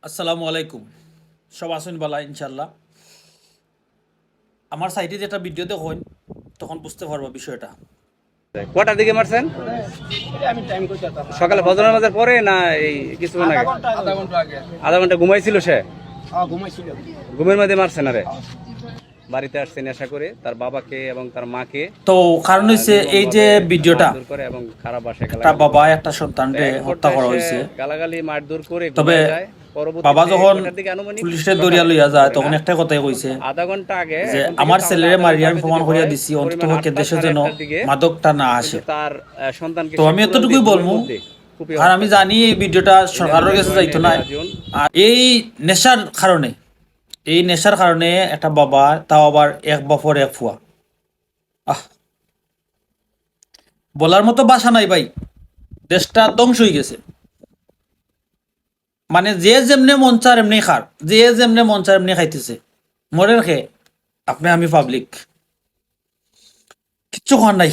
আসসালামু আলাইকুম। সব আসুন বালা ইনশাল্লাহ। আমার সাইটে যেটা ভিডিও দেখুন তখন বুঝতে পারবো বিষয়টা। কটার দিকে মারছেন? আমি টাইম কই যেতাম না। সকালে ফজর নামাজের পরে না এই কিছুক্ষণ আগে? আধা ঘন্টা আগে। আধা ঘন্টা ঘুমাইছিল সে? ঘুমাইছিল। ঘুমের মধ্যে মারছেন আরে? বাড়িতে আসছেন নেশা করে তার বাবাকে এবং তার মাকে তো কারণ হচ্ছে এই যে ভিডিওটা মারধর করে এবং খারাপ ভাষায় একটা গালাগালি বাবা করে। একটা সন্তানকে এক হত্যা করা পর্যায়ে সে হয়েছে। গালাগালি মারধর করে তবে ঘুমায় যায়। পরবর্তীতে বাবা যখন কটার দিকে আনুমানিক? পুলিশের সকালে দরিয়া লইয়া যায় করে তখন না? একটা কথাই কইছে আধা ঘন্টা আগে যে এখন থেকে আমার তাহলে ছেলেরে আধা মারিয়ে ঘন্টা আমি আগে প্রমাণ যদি করিয়া হয়, দিছি অন্তত পরিমাণ পক্ষে 8টা, দেশের সাড়ে জন্য 8টার দিকে মাদকটা না কিন্তু আসে। তার সন্তানকে তো সে আমি কুড়াল দিয়ে এতটুকুই ঘুমের বলবো, মধ্যে কুপিয়ে আর হত্যা আমি করে। জানি এই ভিডিওটা সরকারের কাছে যাইতো না। রাজিউন আর এই নেশার কারণে একটা বাবা, তাও আবার এক বাপর এক ফুয়া, আহ বলার মতো ভাষা নাই ভাই। দেশটা ধ্বংস হয়ে গেছে। মানে যে যেমনে মন চার এমনি খার, যে যেমনে মন চার এমনি খাইতেছে। মরে রেখে আপনি আমি পাবলিক কিচ্ছু খান নাই।